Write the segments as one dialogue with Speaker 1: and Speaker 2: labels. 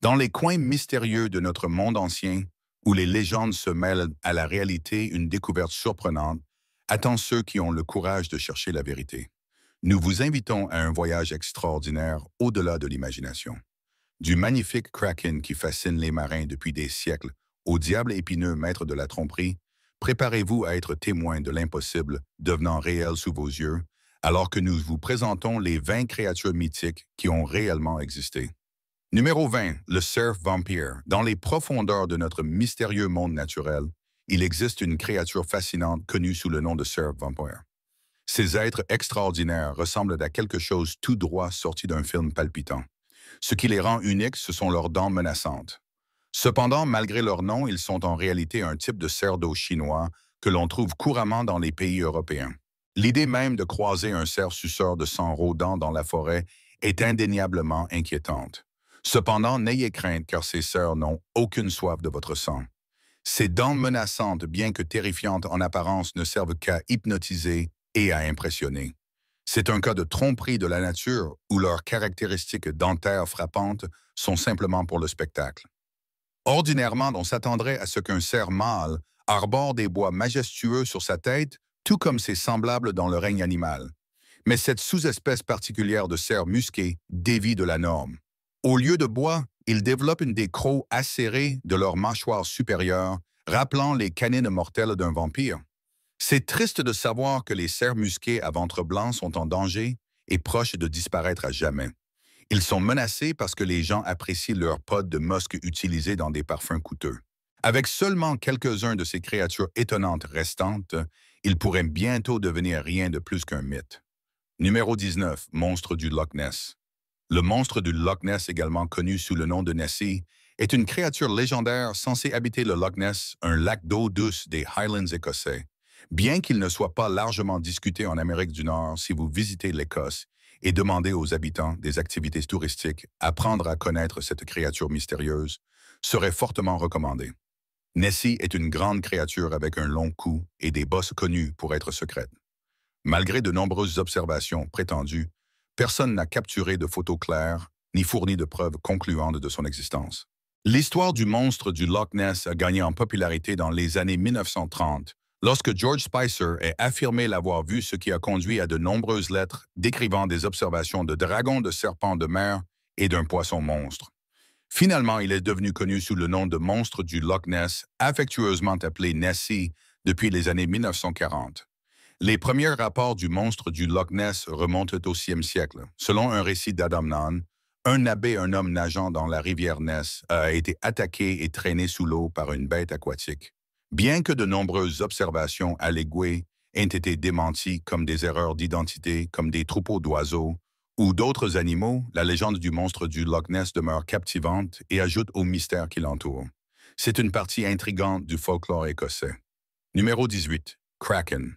Speaker 1: Dans les coins mystérieux de notre monde ancien, où les légendes se mêlent à la réalité, une découverte surprenante attend ceux qui ont le courage de chercher la vérité. Nous vous invitons à un voyage extraordinaire au-delà de l'imagination. Du magnifique kraken qui fascine les marins depuis des siècles au diable épineux maître de la tromperie, préparez-vous à être témoin de l'impossible devenant réel sous vos yeux, alors que nous vous présentons les 20 créatures mythiques qui ont réellement existé. Numéro 20, le surf vampire. Dans les profondeurs de notre mystérieux monde naturel, il existe une créature fascinante connue sous le nom de surf vampire. Ces êtres extraordinaires ressemblent à quelque chose tout droit sorti d'un film palpitant. Ce qui les rend uniques, ce sont leurs dents menaçantes. Cependant, malgré leur nom, ils sont en réalité un type de cerf d'eau chinois que l'on trouve couramment dans les pays européens. L'idée même de croiser un cerf suceur de sang rôdant dans la forêt est indéniablement inquiétante. Cependant, n'ayez crainte car ces cerfs n'ont aucune soif de votre sang. Ces dents menaçantes, bien que terrifiantes en apparence, ne servent qu'à hypnotiser et à impressionner. C'est un cas de tromperie de la nature où leurs caractéristiques dentaires frappantes sont simplement pour le spectacle. Ordinairement, on s'attendrait à ce qu'un cerf mâle arbore des bois majestueux sur sa tête, tout comme ses semblables dans le règne animal. Mais cette sous-espèce particulière de cerf musqué dévie de la norme. Au lieu de bois, ils développent une des crocs acérées de leur mâchoire supérieure, rappelant les canines mortelles d'un vampire. C'est triste de savoir que les cerfs musqués à ventre blanc sont en danger et proches de disparaître à jamais. Ils sont menacés parce que les gens apprécient leur pods de musc utilisés dans des parfums coûteux. Avec seulement quelques-uns de ces créatures étonnantes restantes, ils pourraient bientôt devenir rien de plus qu'un mythe. Numéro 19, monstre du Loch Ness. Le monstre du Loch Ness, également connu sous le nom de Nessie, est une créature légendaire censée habiter le Loch Ness, un lac d'eau douce des Highlands écossais. Bien qu'il ne soit pas largement discuté en Amérique du Nord, si vous visitez l'Écosse et demandez aux habitants des activités touristiques, apprendre à connaître cette créature mystérieuse serait fortement recommandé. Nessie est une grande créature avec un long cou et des bosses connues pour être secrètes. Malgré de nombreuses observations prétendues, personne n'a capturé de photos claires ni fourni de preuves concluantes de son existence. L'histoire du monstre du Loch Ness a gagné en popularité dans les années 1930, lorsque George Spicer a affirmé l'avoir vu, ce qui a conduit à de nombreuses lettres décrivant des observations de dragons, de serpents de mer et d'un poisson monstre. Finalement, il est devenu connu sous le nom de monstre du Loch Ness, affectueusement appelé Nessie depuis les années 1940. Les premiers rapports du monstre du Loch Ness remontent au 6e siècle. Selon un récit d'Adamnan, un abbé, un homme nageant dans la rivière Ness, a été attaqué et traîné sous l'eau par une bête aquatique. Bien que de nombreuses observations alléguées aient été démenties comme des erreurs d'identité, comme des troupeaux d'oiseaux ou d'autres animaux, la légende du monstre du Loch Ness demeure captivante et ajoute au mystère qui l'entoure. C'est une partie intrigante du folklore écossais. Numéro 18. Kraken.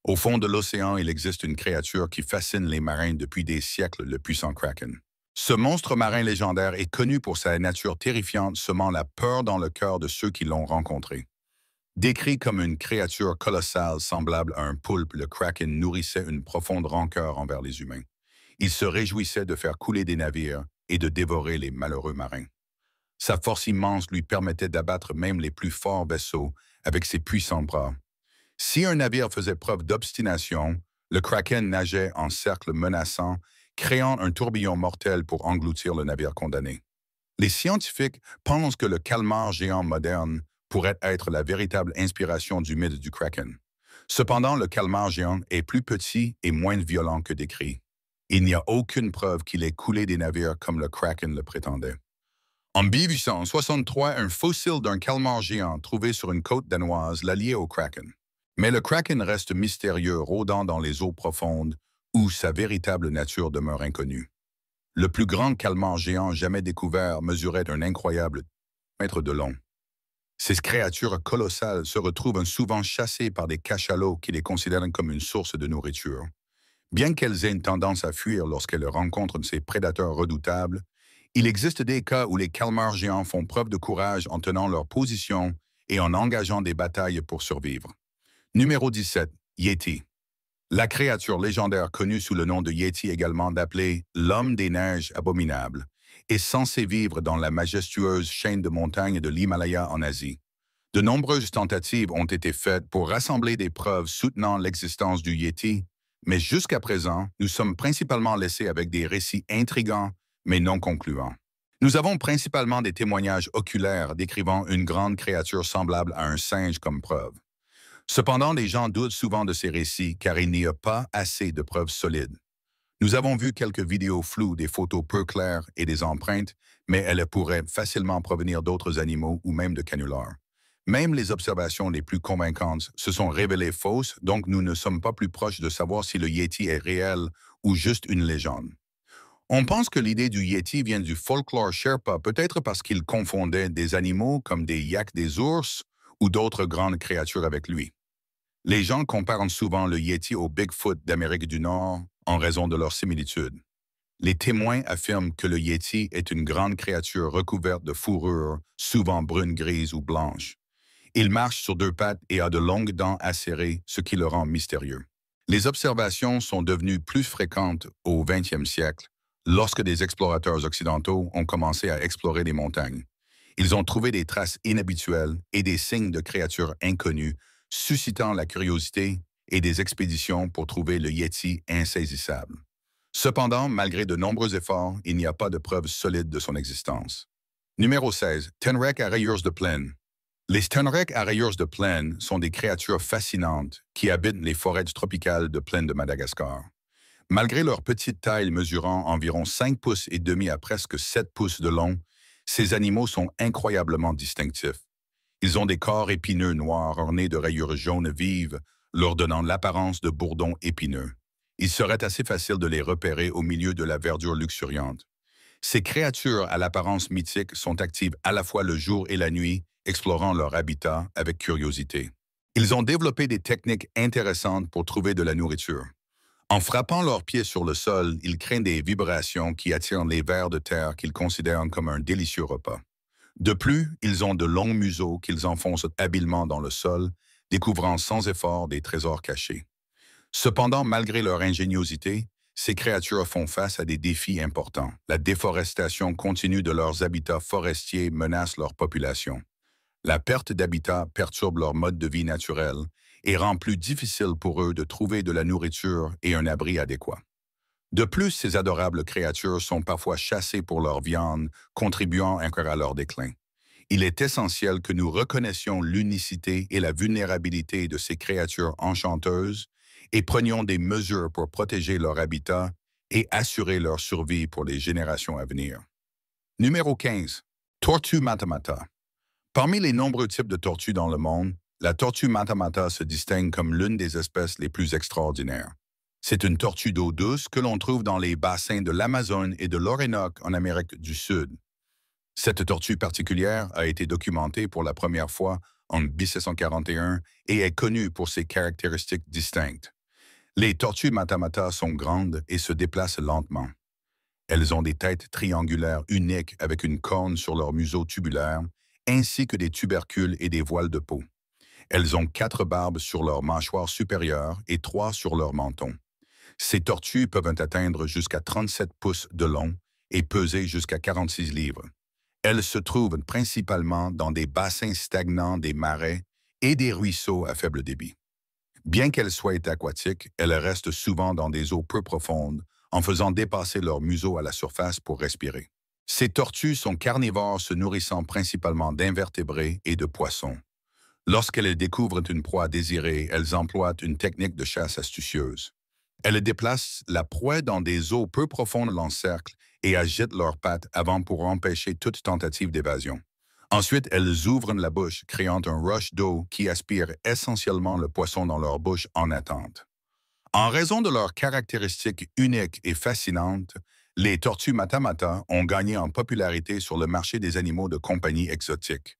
Speaker 1: Au fond de l'océan, il existe une créature qui fascine les marins depuis des siècles, le puissant Kraken. Ce monstre marin légendaire est connu pour sa nature terrifiante, semant la peur dans le cœur de ceux qui l'ont rencontré. Décrit comme une créature colossale semblable à un poulpe, le Kraken nourrissait une profonde rancœur envers les humains. Il se réjouissait de faire couler des navires et de dévorer les malheureux marins. Sa force immense lui permettait d'abattre même les plus forts vaisseaux avec ses puissants bras. Si un navire faisait preuve d'obstination, le Kraken nageait en cercle menaçant, créant un tourbillon mortel pour engloutir le navire condamné. Les scientifiques pensent que le calmar géant moderne pourrait être la véritable inspiration du mythe du Kraken. Cependant, le calmar géant est plus petit et moins violent que décrit. Il n'y a aucune preuve qu'il ait coulé des navires comme le Kraken le prétendait. En 1863, un fossile d'un calmar géant trouvé sur une côte danoise l'a lié au Kraken. Mais le Kraken reste mystérieux, rôdant dans les eaux profondes, où sa véritable nature demeure inconnue. Le plus grand calmar géant jamais découvert mesurait un incroyable mètre de long. Ces créatures colossales se retrouvent souvent chassées par des cachalots qui les considèrent comme une source de nourriture. Bien qu'elles aient une tendance à fuir lorsqu'elles rencontrent ces prédateurs redoutables, il existe des cas où les calmars géants font preuve de courage en tenant leur position et en engageant des batailles pour survivre. Numéro 17. Yeti. La créature légendaire connue sous le nom de Yeti, également appelée l'homme des neiges abominable, est censé vivre dans la majestueuse chaîne de montagnes de l'Himalaya en Asie. De nombreuses tentatives ont été faites pour rassembler des preuves soutenant l'existence du Yéti, mais jusqu'à présent, nous sommes principalement laissés avec des récits intrigants, mais non concluants. Nous avons principalement des témoignages oculaires décrivant une grande créature semblable à un singe comme preuve. Cependant, les gens doutent souvent de ces récits car il n'y a pas assez de preuves solides. Nous avons vu quelques vidéos floues, des photos peu claires et des empreintes, mais elles pourraient facilement provenir d'autres animaux ou même de canulars. Même les observations les plus convaincantes se sont révélées fausses, donc nous ne sommes pas plus proches de savoir si le Yéti est réel ou juste une légende. On pense que l'idée du Yéti vient du folklore Sherpa, peut-être parce qu'il confondait des animaux comme des yaks des ours ou d'autres grandes créatures avec lui. Les gens comparent souvent le Yéti au Bigfoot d'Amérique du Nord en raison de leur similitude. Les témoins affirment que le Yéti est une grande créature recouverte de fourrure, souvent brune-grise ou blanche. Il marche sur deux pattes et a de longues dents acérées, ce qui le rend mystérieux. Les observations sont devenues plus fréquentes au 20e siècle, lorsque des explorateurs occidentaux ont commencé à explorer les montagnes. Ils ont trouvé des traces inhabituelles et des signes de créatures inconnues, suscitant la curiosité et des expéditions pour trouver le Yéti insaisissable. Cependant, malgré de nombreux efforts, il n'y a pas de preuves solides de son existence. Numéro 16. Tenrec à rayures de plaine. Les tenrecs à rayures de plaine sont des créatures fascinantes qui habitent les forêts tropicales de plaine de Madagascar. Malgré leur petite taille mesurant environ 5 pouces et demi à presque 7 pouces de long, ces animaux sont incroyablement distinctifs. Ils ont des corps épineux noirs ornés de rayures jaunes vives, leur donnant l'apparence de bourdons épineux. Il serait assez facile de les repérer au milieu de la verdure luxuriante. Ces créatures à l'apparence mythique sont actives à la fois le jour et la nuit, explorant leur habitat avec curiosité. Ils ont développé des techniques intéressantes pour trouver de la nourriture. En frappant leurs pieds sur le sol, ils créent des vibrations qui attirent les vers de terre qu'ils considèrent comme un délicieux repas. De plus, ils ont de longs museaux qu'ils enfoncent habilement dans le sol, découvrant sans effort des trésors cachés. Cependant, malgré leur ingéniosité, ces créatures font face à des défis importants. La déforestation continue de leurs habitats forestiers menace leur population. La perte d'habitat perturbe leur mode de vie naturel et rend plus difficile pour eux de trouver de la nourriture et un abri adéquat. De plus, ces adorables créatures sont parfois chassées pour leur viande, contribuant encore à leur déclin. Il est essentiel que nous reconnaissions l'unicité et la vulnérabilité de ces créatures enchanteuses et prenions des mesures pour protéger leur habitat et assurer leur survie pour les générations à venir. Numéro 15. Tortue matamata. Parmi les nombreux types de tortues dans le monde, la tortue matamata se distingue comme l'une des espèces les plus extraordinaires. C'est une tortue d'eau douce que l'on trouve dans les bassins de l'Amazone et de l'Orénoque en Amérique du Sud. Cette tortue particulière a été documentée pour la première fois en 1741 et est connue pour ses caractéristiques distinctes. Les tortues matamata sont grandes et se déplacent lentement. Elles ont des têtes triangulaires uniques avec une corne sur leur museau tubulaire, ainsi que des tubercules et des voiles de peau. Elles ont 4 barbes sur leur mâchoire supérieure et 3 sur leur menton. Ces tortues peuvent atteindre jusqu'à 37 pouces de long et peser jusqu'à 46 livres. Elles se trouvent principalement dans des bassins stagnants des marais et des ruisseaux à faible débit. Bien qu'elles soient aquatiques, elles restent souvent dans des eaux peu profondes, en faisant dépasser leur museau à la surface pour respirer. Ces tortues sont carnivores se nourrissant principalement d'invertébrés et de poissons. Lorsqu'elles découvrent une proie désirée, elles emploient une technique de chasse astucieuse. Elles déplacent la proie dans des eaux peu profondes en cercle et agitent leurs pattes avant pour empêcher toute tentative d'évasion. Ensuite, elles ouvrent la bouche, créant un rush d'eau qui aspire essentiellement le poisson dans leur bouche en attente. En raison de leurs caractéristiques uniques et fascinantes, les tortues matamata ont gagné en popularité sur le marché des animaux de compagnie exotiques.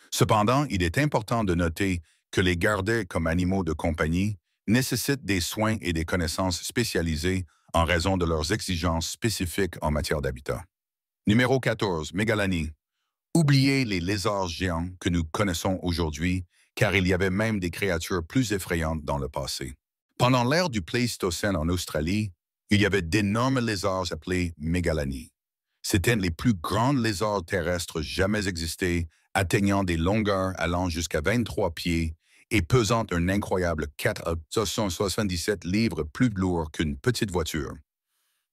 Speaker 1: Cependant, il est important de noter que les garder comme animaux de compagnie nécessitent des soins et des connaissances spécialisées en raison de leurs exigences spécifiques en matière d'habitat. Numéro 14. Mégalanie. Oubliez les lézards géants que nous connaissons aujourd'hui, car il y avait même des créatures plus effrayantes dans le passé. Pendant l'ère du Pléistocène en Australie, il y avait d'énormes lézards appelés mégalanies. C'étaient les plus grands lézards terrestres jamais existés, atteignant des longueurs allant jusqu'à 23 pieds et pesant un incroyable 477 livres plus lourd qu'une petite voiture.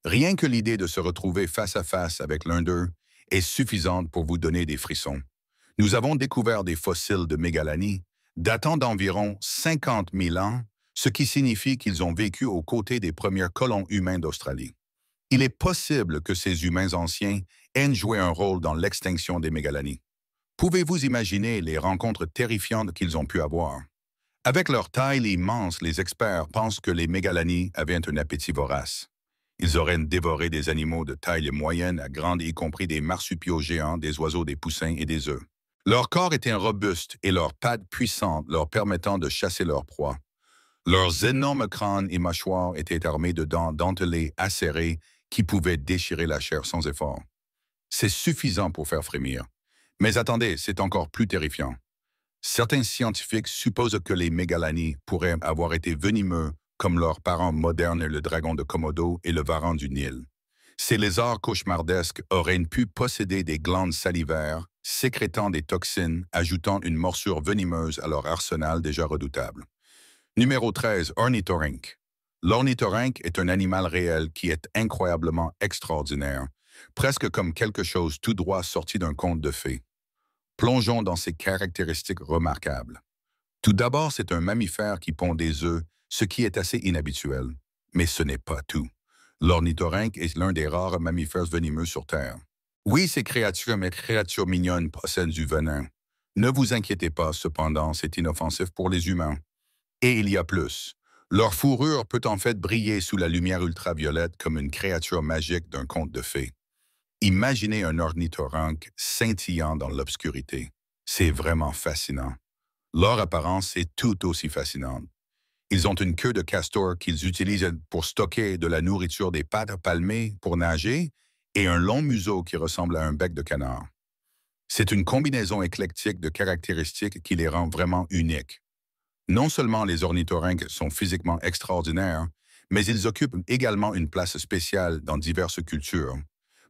Speaker 1: Rien que l'idée de se retrouver face à face avec l'un d'eux est suffisante pour vous donner des frissons. Nous avons découvert des fossiles de mégalanie datant d'environ 50 000 ans, ce qui signifie qu'ils ont vécu aux côtés des premiers colons humains d'Australie. Il est possible que ces humains anciens aient joué un rôle dans l'extinction des mégalanies. Pouvez-vous imaginer les rencontres terrifiantes qu'ils ont pu avoir? Avec leur taille immense, les experts pensent que les mégalanies avaient un appétit vorace. Ils auraient dévoré des animaux de taille moyenne à grande, y compris des marsupiaux géants, des oiseaux, des poussins et des œufs. Leur corps était robuste et leurs pattes puissantes leur permettant de chasser leurs proies. Leurs énormes crânes et mâchoires étaient armés de dents dentelées acérées qui pouvaient déchirer la chair sans effort. C'est suffisant pour faire frémir. Mais attendez, c'est encore plus terrifiant. Certains scientifiques supposent que les mégalanies pourraient avoir été venimeux comme leurs parents modernes, le dragon de Komodo et le varan du Nil. Ces lézards cauchemardesques auraient pu posséder des glandes salivaires, sécrétant des toxines, ajoutant une morsure venimeuse à leur arsenal déjà redoutable. Numéro 13, ornithorynque. L'ornithorynque est un animal réel qui est incroyablement extraordinaire, presque comme quelque chose tout droit sorti d'un conte de fées. Plongeons dans ses caractéristiques remarquables. Tout d'abord, c'est un mammifère qui pond des œufs, ce qui est assez inhabituel. Mais ce n'est pas tout. L'ornithorynque est l'un des rares mammifères venimeux sur Terre. Oui, ces créatures, mais créatures mignonnes, possèdent du venin. Ne vous inquiétez pas, cependant, c'est inoffensif pour les humains. Et il y a plus. Leur fourrure peut en fait briller sous la lumière ultraviolette comme une créature magique d'un conte de fées. Imaginez un ornithorynque scintillant dans l'obscurité. C'est vraiment fascinant. Leur apparence est tout aussi fascinante. Ils ont une queue de castor qu'ils utilisent pour stocker de la nourriture, des pattes palmées pour nager et un long museau qui ressemble à un bec de canard. C'est une combinaison éclectique de caractéristiques qui les rend vraiment uniques. Non seulement les ornithorynques sont physiquement extraordinaires, mais ils occupent également une place spéciale dans diverses cultures.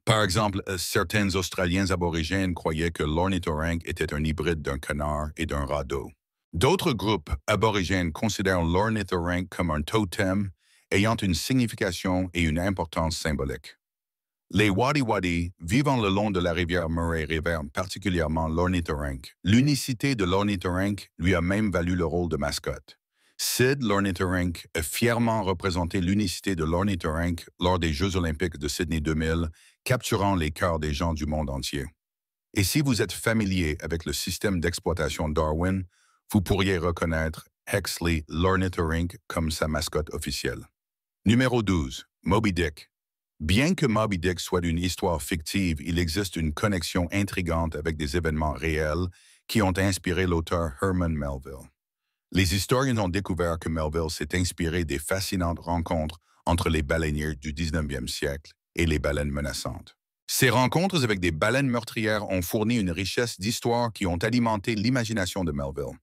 Speaker 1: Par exemple, certains Australiens aborigènes croyaient que l'ornithorynque était un hybride d'un canard et d'un radeau. D'autres groupes aborigènes considèrent l'ornithorynque comme un totem ayant une signification et une importance symbolique. Les Wadi-Wadi, vivant le long de la rivière Murray, révèrent particulièrement l'ornithorynque. L'unicité de l'ornithorynque lui a même valu le rôle de mascotte. Sid l'ornithorynque a fièrement représenté l'unicité de l'ornithorynque lors des Jeux olympiques de Sydney 2000, capturant les cœurs des gens du monde entier. Et si vous êtes familier avec le système d'exploitation Darwin, vous pourriez reconnaître Huxley l'ornithorynque comme sa mascotte officielle. Numéro 12. Moby Dick. Bien que Moby Dick soit une histoire fictive, il existe une connexion intrigante avec des événements réels qui ont inspiré l'auteur Herman Melville. Les historiens ont découvert que Melville s'est inspiré des fascinantes rencontres entre les baleiniers du 19e siècle et les baleines menaçantes. Ces rencontres avec des baleines meurtrières ont fourni une richesse d'histoires qui ont alimenté l'imagination de Melville.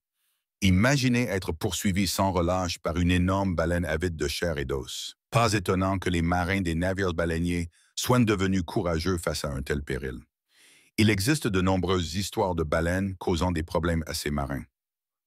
Speaker 1: Imaginez être poursuivi sans relâche par une énorme baleine avide de chair et d'os. Pas étonnant que les marins des navires baleiniers soient devenus courageux face à un tel péril. Il existe de nombreuses histoires de baleines causant des problèmes à ces marins.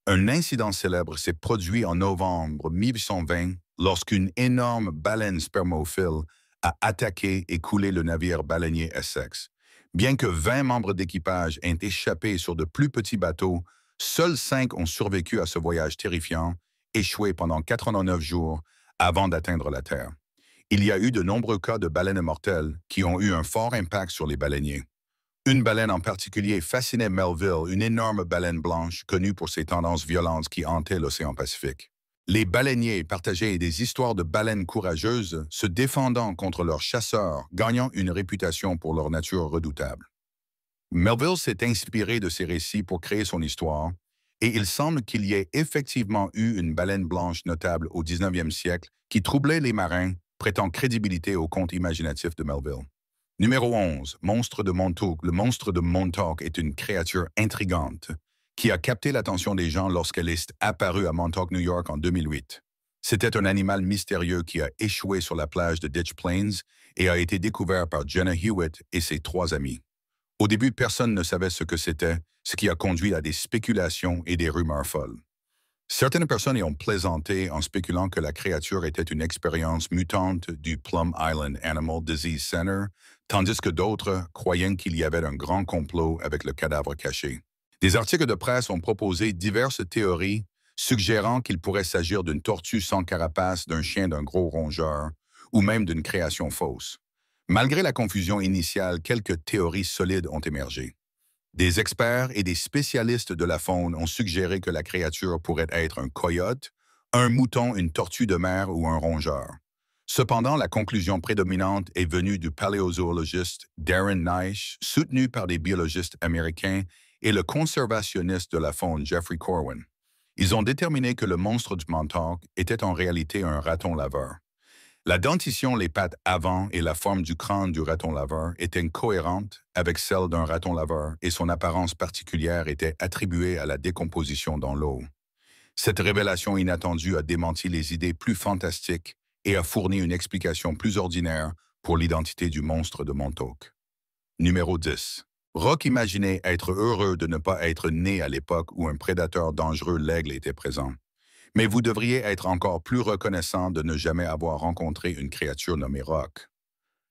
Speaker 1: Un incident célèbre s'est produit en novembre 1820 lorsqu'une énorme baleine spermophile a attaqué et coulé le navire baleinier Essex. Bien que 20 membres d'équipage aient échappé sur de plus petits bateaux, seuls 5 ont survécu à ce voyage terrifiant, échoué pendant 89 jours avant d'atteindre la Terre. Il y a eu de nombreux cas de baleines mortelles qui ont eu un fort impact sur les baleiniers. Une baleine en particulier fascinait Melville, une énorme baleine blanche connue pour ses tendances violentes qui hantaient l'océan Pacifique. Les baleiniers partageaient des histoires de baleines courageuses se défendant contre leurs chasseurs, gagnant une réputation pour leur nature redoutable. Melville s'est inspiré de ces récits pour créer son histoire, et il semble qu'il y ait effectivement eu une baleine blanche notable au 19e siècle qui troublait les marins, prêtant crédibilité au conte imaginatif de Melville. Numéro 11. Monstre de Montauk. Le monstre de Montauk est une créature intrigante qui a capté l'attention des gens lorsqu'elle est apparue à Montauk, New York en 2008. C'était un animal mystérieux qui a échoué sur la plage de Ditch Plains et a été découvert par Jenna Hewitt et ses 3 amis. Au début, personne ne savait ce que c'était, ce qui a conduit à des spéculations et des rumeurs folles. Certaines personnes y ont plaisanté en spéculant que la créature était une expérience mutante du Plum Island Animal Disease Center, tandis que d'autres croyaient qu'il y avait un grand complot avec le cadavre caché. Des articles de presse ont proposé diverses théories suggérant qu'il pourrait s'agir d'une tortue sans carapace, d'un chien d'un gros rongeur, ou même d'une création fausse. Malgré la confusion initiale, quelques théories solides ont émergé. Des experts et des spécialistes de la faune ont suggéré que la créature pourrait être un coyote, un mouton, une tortue de mer ou un rongeur. Cependant, la conclusion prédominante est venue du paléozoologiste Darren Naish, soutenu par des biologistes américains, et le conservationniste de la faune Jeffrey Corwin. Ils ont déterminé que le monstre du Montauk était en réalité un raton laveur. La dentition, les pattes avant et la forme du crâne du raton laveur étaient cohérentes avec celle d'un raton laveur et son apparence particulière était attribuée à la décomposition dans l'eau. Cette révélation inattendue a démenti les idées plus fantastiques et a fourni une explication plus ordinaire pour l'identité du monstre de Montauk. Numéro 10. Rock imaginait être heureux de ne pas être né à l'époque où un prédateur dangereux, l'aigle, était présent. Mais vous devriez être encore plus reconnaissant de ne jamais avoir rencontré une créature nommée Rock.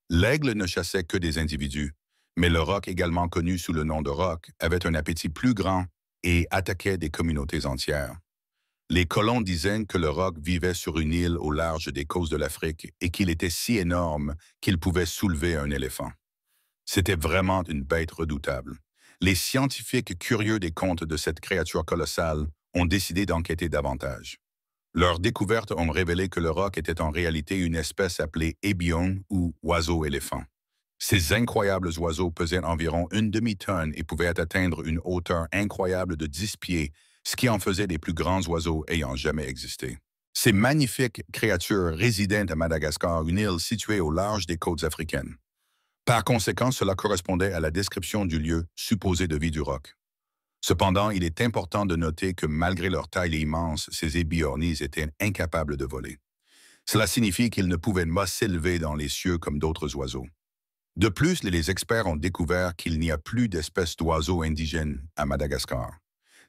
Speaker 1: L'aigle ne chassait que des individus, mais le roc, également connu sous le nom de roc, avait un appétit plus grand et attaquait des communautés entières. Les colons disaient que le roc vivait sur une île au large des côtes de l'Afrique et qu'il était si énorme qu'il pouvait soulever un éléphant. C'était vraiment une bête redoutable. Les scientifiques curieux des contes de cette créature colossale ont décidé d'enquêter davantage. Leurs découvertes ont révélé que le roc était en réalité une espèce appelée ébion ou oiseau-éléphant. Ces incroyables oiseaux pesaient environ une demi-tonne et pouvaient atteindre une hauteur incroyable de 10 pieds, ce qui en faisait les plus grands oiseaux ayant jamais existé. Ces magnifiques créatures résidaient à Madagascar, une île située au large des côtes africaines. Par conséquent, cela correspondait à la description du lieu supposé de vie du roc. Cependant, il est important de noter que malgré leur taille immense, ces ébiornis étaient incapables de voler. Cela signifie qu'ils ne pouvaient pas s'élever dans les cieux comme d'autres oiseaux. De plus, les experts ont découvert qu'il n'y a plus d'espèces d'oiseaux indigènes à Madagascar.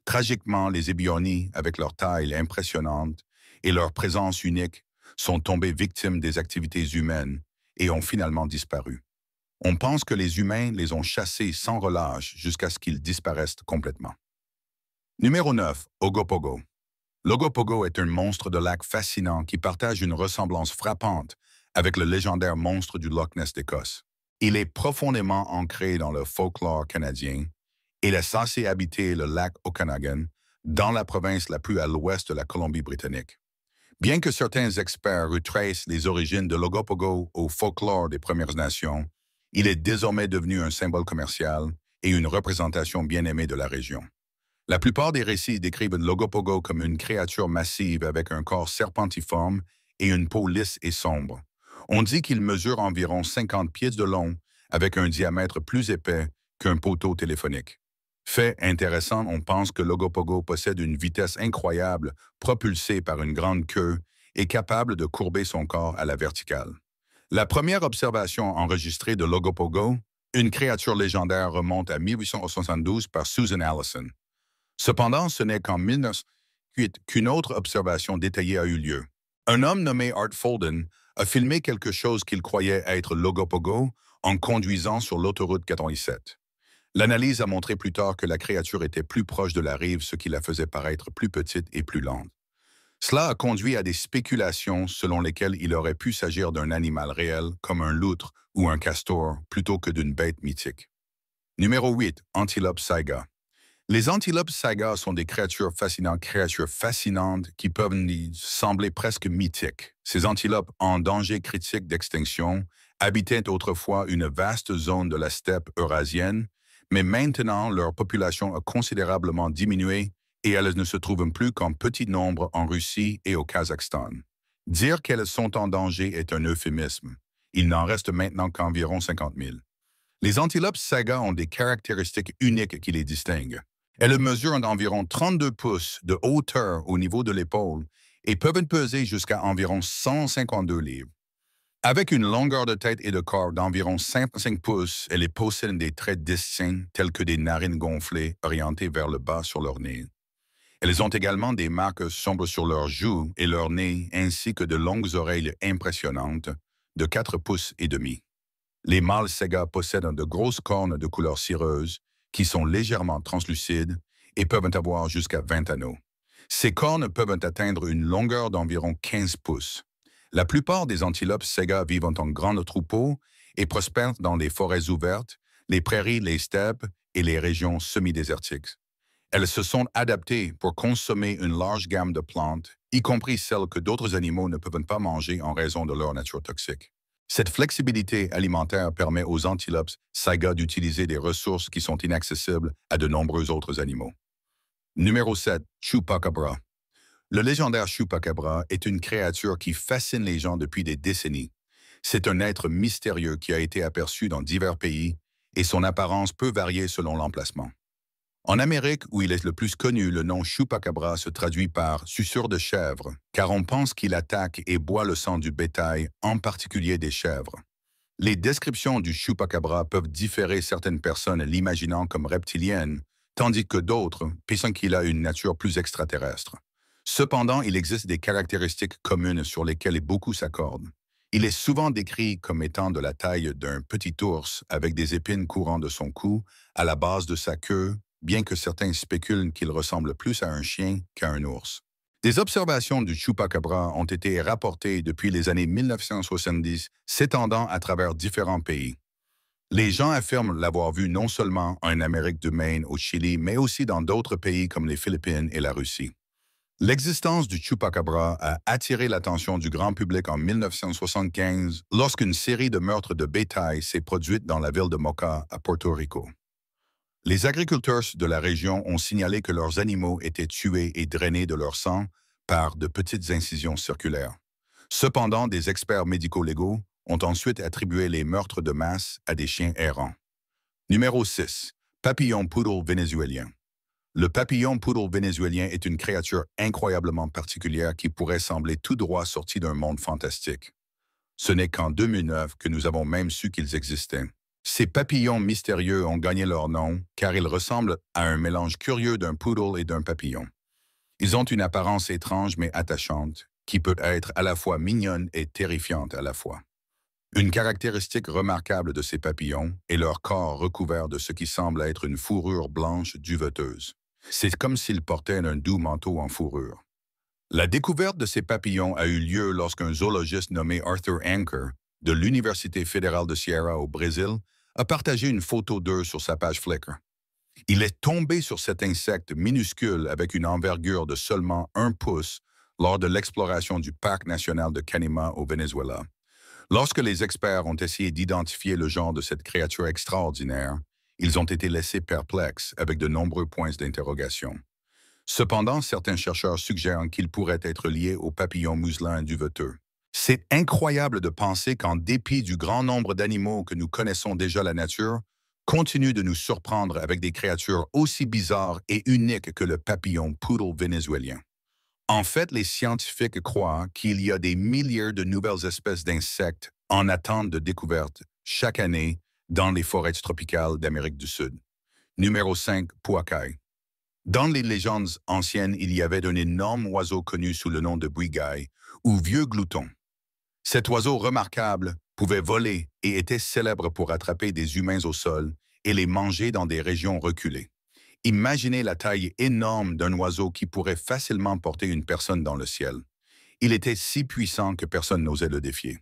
Speaker 1: Tragiquement, les ébiornis, avec leur taille impressionnante et leur présence unique, sont tombés victimes des activités humaines et ont finalement disparu. On pense que les humains les ont chassés sans relâche jusqu'à ce qu'ils disparaissent complètement. Numéro 9. Ogopogo. L'Ogopogo est un monstre de lac fascinant qui partage une ressemblance frappante avec le légendaire monstre du Loch Ness d'Écosse. Il est profondément ancré dans le folklore canadien. Il est censé habiter le lac Okanagan, dans la province la plus à l'ouest de la Colombie-Britannique. Bien que certains experts retracent les origines de l'Ogopogo au folklore des Premières Nations, il est désormais devenu un symbole commercial et une représentation bien aimée de la région. La plupart des récits décrivent l'Ogopogo comme une créature massive avec un corps serpentiforme et une peau lisse et sombre. On dit qu'il mesure environ 50 pieds de long avec un diamètre plus épais qu'un poteau téléphonique. Fait intéressant, on pense que l'Ogopogo possède une vitesse incroyable propulsée par une grande queue et capable de courber son corps à la verticale. La première observation enregistrée de l'Ogopogo, une créature légendaire, remonte à 1872 par Susan Allison. Cependant, ce n'est qu'en 1908 qu'une autre observation détaillée a eu lieu. Un homme nommé Art Folden a filmé quelque chose qu'il croyait être l'Ogopogo en conduisant sur l'autoroute 87. L'analyse a montré plus tard que la créature était plus proche de la rive, ce qui la faisait paraître plus petite et plus lente. Cela a conduit à des spéculations selon lesquelles il aurait pu s'agir d'un animal réel comme un loutre ou un castor plutôt que d'une bête mythique. Numéro 8. Antilope saiga. Les antilopes saiga sont des créatures fascinantes qui peuvent sembler presque mythiques. Ces antilopes en danger critique d'extinction habitaient autrefois une vaste zone de la steppe eurasienne, mais maintenant leur population a considérablement diminué et elles ne se trouvent plus qu'en petit nombre en Russie et au Kazakhstan. Dire qu'elles sont en danger est un euphémisme. Il n'en reste maintenant qu'environ 50 000. Les antilopes saiga ont des caractéristiques uniques qui les distinguent. Elles mesurent d'environ 32 pouces de hauteur au niveau de l'épaule et peuvent peser jusqu'à environ 152 livres. Avec une longueur de tête et de corps d'environ 5 pouces, elles possèdent des traits distincts tels que des narines gonflées orientées vers le bas sur leur nez. Elles ont également des marques sombres sur leurs joues et leur nez, ainsi que de longues oreilles impressionnantes de 4 pouces et demi. Les mâles Sega possèdent de grosses cornes de couleur cireuse qui sont légèrement translucides et peuvent avoir jusqu'à 20 anneaux. Ces cornes peuvent atteindre une longueur d'environ 15 pouces. La plupart des antilopes Sega vivent en grands troupeaux et prospèrent dans les forêts ouvertes, les prairies, les steppes et les régions semi-désertiques. Elles se sont adaptées pour consommer une large gamme de plantes, y compris celles que d'autres animaux ne peuvent pas manger en raison de leur nature toxique. Cette flexibilité alimentaire permet aux antilopes Saiga d'utiliser des ressources qui sont inaccessibles à de nombreux autres animaux. Numéro 7. Chupacabra. Le légendaire Chupacabra est une créature qui fascine les gens depuis des décennies. C'est un être mystérieux qui a été aperçu dans divers pays et son apparence peut varier selon l'emplacement. En Amérique, où il est le plus connu, le nom Chupacabra se traduit par suceur de chèvre, car on pense qu'il attaque et boit le sang du bétail, en particulier des chèvres. Les descriptions du Chupacabra peuvent différer certaines personnes l'imaginant comme reptilienne, tandis que d'autres pensent qu'il a une nature plus extraterrestre. Cependant, il existe des caractéristiques communes sur lesquelles beaucoup s'accordent. Il est souvent décrit comme étant de la taille d'un petit ours avec des épines courant de son cou, à la base de sa queue, bien que certains spéculent qu'il ressemble plus à un chien qu'à un ours. Des observations du Chupacabra ont été rapportées depuis les années 1970, s'étendant à travers différents pays. Les gens affirment l'avoir vu non seulement en Amérique du Maine, au Chili, mais aussi dans d'autres pays comme les Philippines et la Russie. L'existence du Chupacabra a attiré l'attention du grand public en 1975 lorsqu'une série de meurtres de bétail s'est produite dans la ville de Moca, à Porto Rico. Les agriculteurs de la région ont signalé que leurs animaux étaient tués et drainés de leur sang par de petites incisions circulaires. Cependant, des experts médico-légaux ont ensuite attribué les meurtres de masse à des chiens errants. Numéro 6. Papillon poodle vénézuélien. Le papillon poodle vénézuélien est une créature incroyablement particulière qui pourrait sembler tout droit sortie d'un monde fantastique. Ce n'est qu'en 2009 que nous avons même su qu'ils existaient. Ces papillons mystérieux ont gagné leur nom car ils ressemblent à un mélange curieux d'un poodle et d'un papillon. Ils ont une apparence étrange mais attachante, qui peut être à la fois mignonne et terrifiante à la fois. Une caractéristique remarquable de ces papillons est leur corps recouvert de ce qui semble être une fourrure blanche duveteuse. C'est comme s'ils portaient un doux manteau en fourrure. La découverte de ces papillons a eu lieu lorsqu'un zoologiste nommé Arthur Anker de l'Université fédérale de Sierra au Brésil a partagé une photo d'eux sur sa page Flickr. Il est tombé sur cet insecte minuscule avec une envergure de seulement 1 pouce lors de l'exploration du parc national de Canima au Venezuela. Lorsque les experts ont essayé d'identifier le genre de cette créature extraordinaire, ils ont été laissés perplexes avec de nombreux points d'interrogation. Cependant, certains chercheurs suggèrent qu'il pourrait être lié au papillon muselin duveteux. C'est incroyable de penser qu'en dépit du grand nombre d'animaux que nous connaissons déjà la nature, continue de nous surprendre avec des créatures aussi bizarres et uniques que le papillon poodle vénézuélien. En fait, les scientifiques croient qu'il y a des milliers de nouvelles espèces d'insectes en attente de découverte chaque année dans les forêts tropicales d'Amérique du Sud. Numéro 5. Puacay. Dans les légendes anciennes, il y avait un énorme oiseau connu sous le nom de buigay, ou vieux glouton. Cet oiseau remarquable pouvait voler et était célèbre pour attraper des humains au sol et les manger dans des régions reculées. Imaginez la taille énorme d'un oiseau qui pourrait facilement porter une personne dans le ciel. Il était si puissant que personne n'osait le défier.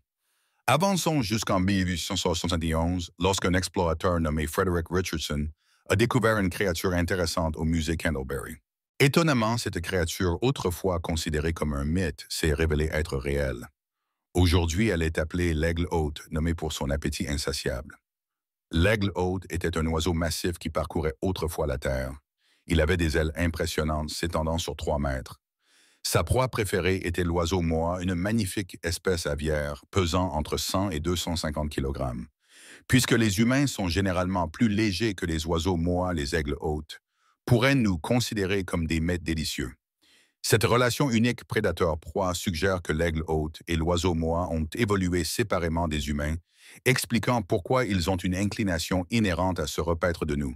Speaker 1: Avançons jusqu'en 1871, lorsqu'un explorateur nommé Frederick Richardson a découvert une créature intéressante au musée Candleberry. Étonnamment, cette créature, autrefois considérée comme un mythe, s'est révélée être réelle. Aujourd'hui, elle est appelée l'aigle hôte, nommé pour son appétit insatiable. L'aigle hôte était un oiseau massif qui parcourait autrefois la Terre. Il avait des ailes impressionnantes s'étendant sur 3 mètres. Sa proie préférée était l'oiseau moa, une magnifique espèce aviaire pesant entre 100 et 250 kg. Puisque les humains sont généralement plus légers que les oiseaux moa, les aigles hôtes, pourraient nous considérer comme des mets délicieux. Cette relation unique prédateur-proie suggère que l'aigle hôte et l'oiseau moie ont évolué séparément des humains, expliquant pourquoi ils ont une inclination inhérente à se repaître de nous.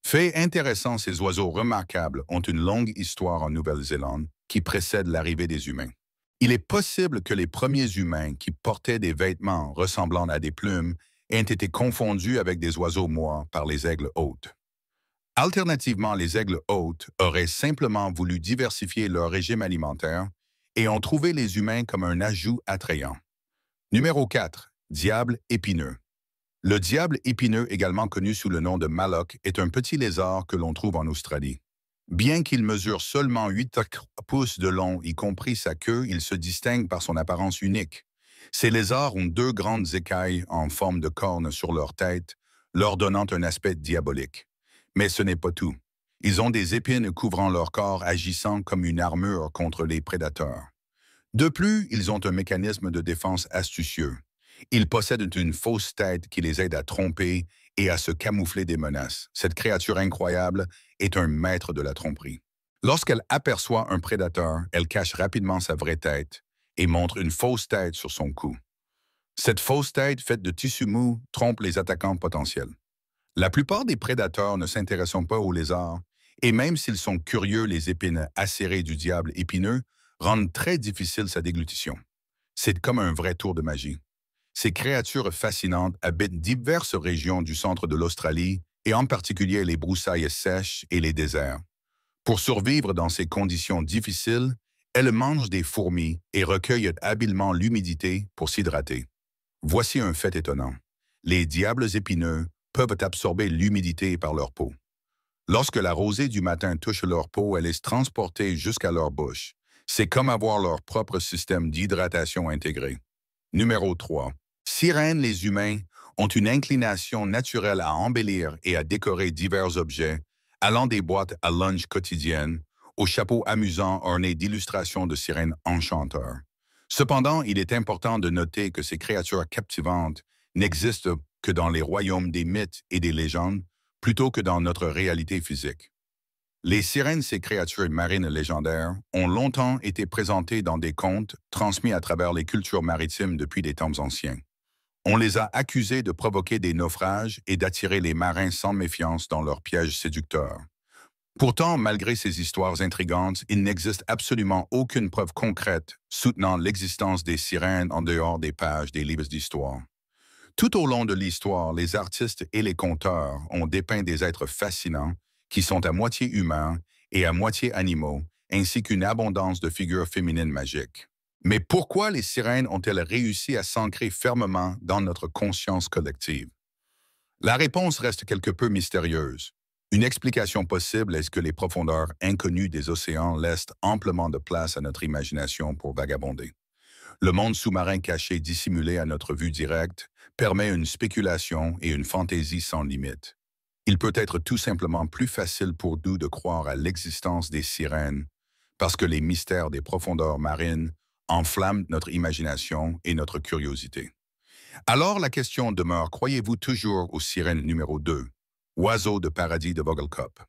Speaker 1: Fait intéressant, ces oiseaux remarquables ont une longue histoire en Nouvelle-Zélande qui précède l'arrivée des humains. Il est possible que les premiers humains qui portaient des vêtements ressemblant à des plumes aient été confondus avec des oiseaux mois par les aigles hôtes. Alternativement, les aigles hôtes auraient simplement voulu diversifier leur régime alimentaire et ont trouvé les humains comme un ajout attrayant. Numéro 4. Diable épineux. Le diable épineux, également connu sous le nom de maloc, est un petit lézard que l'on trouve en Australie. Bien qu'il mesure seulement 8 pouces de long, y compris sa queue, il se distingue par son apparence unique. Ces lézards ont deux grandes écailles en forme de cornes sur leur tête, leur donnant un aspect diabolique. Mais ce n'est pas tout. Ils ont des épines couvrant leur corps agissant comme une armure contre les prédateurs. De plus, ils ont un mécanisme de défense astucieux. Ils possèdent une fausse tête qui les aide à tromper et à se camoufler des menaces. Cette créature incroyable est un maître de la tromperie. Lorsqu'elle aperçoit un prédateur, elle cache rapidement sa vraie tête et montre une fausse tête sur son cou. Cette fausse tête faite de tissu mou trompe les attaquants potentiels. La plupart des prédateurs ne s'intéressent pas aux lézards, et même s'ils sont curieux, les épines acérées du diable épineux rendent très difficile sa déglutition. C'est comme un vrai tour de magie. Ces créatures fascinantes habitent diverses régions du centre de l'Australie, et en particulier les broussailles sèches et les déserts. Pour survivre dans ces conditions difficiles, elles mangent des fourmis et recueillent habilement l'humidité pour s'hydrater. Voici un fait étonnant. Les diables épineux peuvent absorber l'humidité par leur peau. Lorsque la rosée du matin touche leur peau, elle est transportée jusqu'à leur bouche. C'est comme avoir leur propre système d'hydratation intégré. Numéro 3. Sirènes, les humains ont une inclination naturelle à embellir et à décorer divers objets, allant des boîtes à lunch quotidiennes aux chapeaux amusants ornés d'illustrations de sirènes enchanteurs. Cependant, il est important de noter que ces créatures captivantes n'existent que dans les royaumes des mythes et des légendes, plutôt que dans notre réalité physique. Les sirènes, ces créatures marines légendaires, ont longtemps été présentées dans des contes transmis à travers les cultures maritimes depuis des temps anciens. On les a accusées de provoquer des naufrages et d'attirer les marins sans méfiance dans leurs pièges séducteurs. Pourtant, malgré ces histoires intrigantes, il n'existe absolument aucune preuve concrète soutenant l'existence des sirènes en dehors des pages des livres d'histoire. Tout au long de l'histoire, les artistes et les conteurs ont dépeint des êtres fascinants qui sont à moitié humains et à moitié animaux, ainsi qu'une abondance de figures féminines magiques. Mais pourquoi les sirènes ont-elles réussi à s'ancrer fermement dans notre conscience collective? La réponse reste quelque peu mystérieuse. Une explication possible est que les profondeurs inconnues des océans laissent amplement de place à notre imagination pour vagabonder. Le monde sous-marin caché dissimulé à notre vue directe permet une spéculation et une fantaisie sans limite. Il peut être tout simplement plus facile pour nous de croire à l'existence des sirènes parce que les mystères des profondeurs marines enflamment notre imagination et notre curiosité. Alors la question demeure, croyez-vous toujours aux sirènes numéro 2, oiseau de paradis de Vogelkop?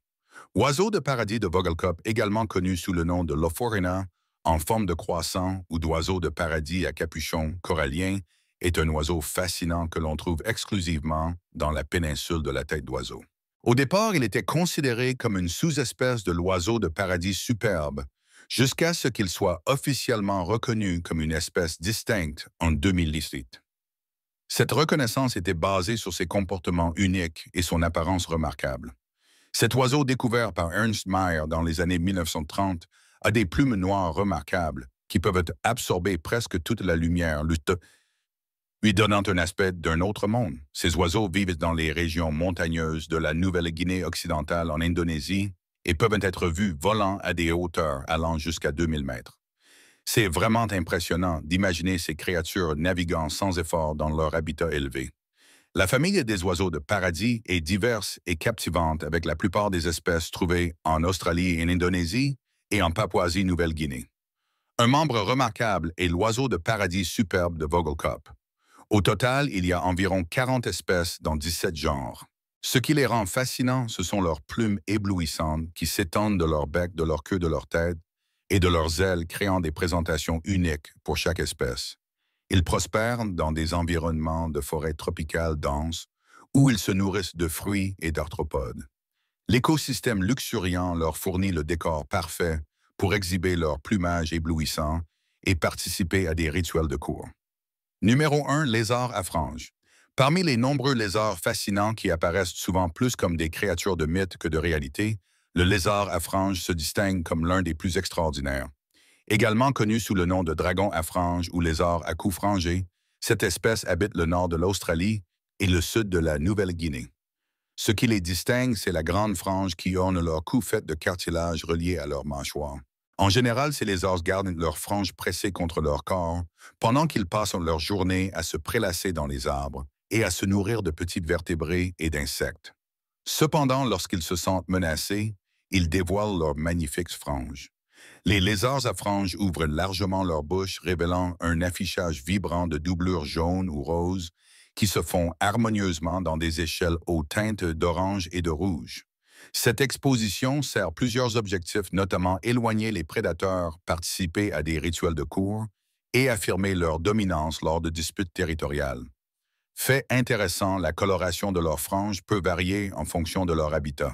Speaker 1: Oiseau de paradis de Vogelkop, également connu sous le nom de Lophorina, en forme de croissant ou d'oiseau de paradis à capuchon corallien, est un oiseau fascinant que l'on trouve exclusivement dans la péninsule de la tête d'oiseau. Au départ, il était considéré comme une sous-espèce de l'oiseau de paradis superbe, jusqu'à ce qu'il soit officiellement reconnu comme une espèce distincte en 2017. Cette reconnaissance était basée sur ses comportements uniques et son apparence remarquable. Cet oiseau découvert par Ernst Mayr dans les années 1930 a des plumes noires remarquables qui peuvent absorber presque toute la lumière, lui donnant un aspect d'un autre monde. Ces oiseaux vivent dans les régions montagneuses de la Nouvelle-Guinée occidentale en Indonésie et peuvent être vus volant à des hauteurs allant jusqu'à 2000 mètres. C'est vraiment impressionnant d'imaginer ces créatures naviguant sans effort dans leur habitat élevé. La famille des oiseaux de paradis est diverse et captivante avec la plupart des espèces trouvées en Australie et en Indonésie et en Papouasie-Nouvelle-Guinée. Un membre remarquable est l'oiseau de paradis superbe de Vogelkop. Au total, il y a environ 40 espèces dans 17 genres. Ce qui les rend fascinants, ce sont leurs plumes éblouissantes qui s'étendent de leur bec, de leur queue, de leur tête, et de leurs ailes créant des présentations uniques pour chaque espèce. Ils prospèrent dans des environnements de forêts tropicales denses où ils se nourrissent de fruits et d'arthropodes. L'écosystème luxuriant leur fournit le décor parfait pour exhiber leur plumage éblouissant et participer à des rituels de cour. Numéro 1, lézard à franges. Parmi les nombreux lézards fascinants qui apparaissent souvent plus comme des créatures de mythe que de réalité, le lézard à franges se distingue comme l'un des plus extraordinaires. Également connu sous le nom de dragon à franges ou lézard à cou frangé, cette espèce habite le nord de l'Australie et le sud de la Nouvelle-Guinée. Ce qui les distingue, c'est la grande frange qui orne leur cou faite de cartilage relié à leur mâchoire. En général, ces lézards gardent leur frange pressée contre leur corps pendant qu'ils passent leur journée à se prélasser dans les arbres et à se nourrir de petits vertébrés et d'insectes. Cependant, lorsqu'ils se sentent menacés, ils dévoilent leurs magnifiques franges. Les lézards à franges ouvrent largement leur bouche, révélant un affichage vibrant de doublures jaunes ou roses qui se font harmonieusement dans des échelles aux teintes d'orange et de rouge. Cette exposition sert plusieurs objectifs, notamment éloigner les prédateurs, participer à des rituels de cour et affirmer leur dominance lors de disputes territoriales. Fait intéressant, la coloration de leurs franges peut varier en fonction de leur habitat.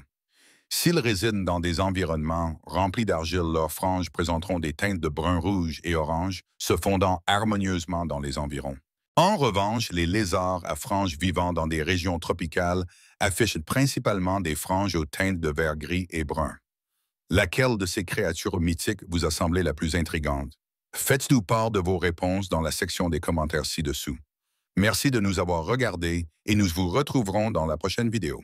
Speaker 1: S'ils résident dans des environnements remplis d'argile, leurs franges présenteront des teintes de brun rouge et orange, se fondant harmonieusement dans les environs. En revanche, les lézards à franges vivant dans des régions tropicales affichent principalement des franges aux teintes de vert gris et brun. Laquelle de ces créatures mythiques vous a semblé la plus intrigante? Faites-nous part de vos réponses dans la section des commentaires ci-dessous. Merci de nous avoir regardés et nous vous retrouverons dans la prochaine vidéo.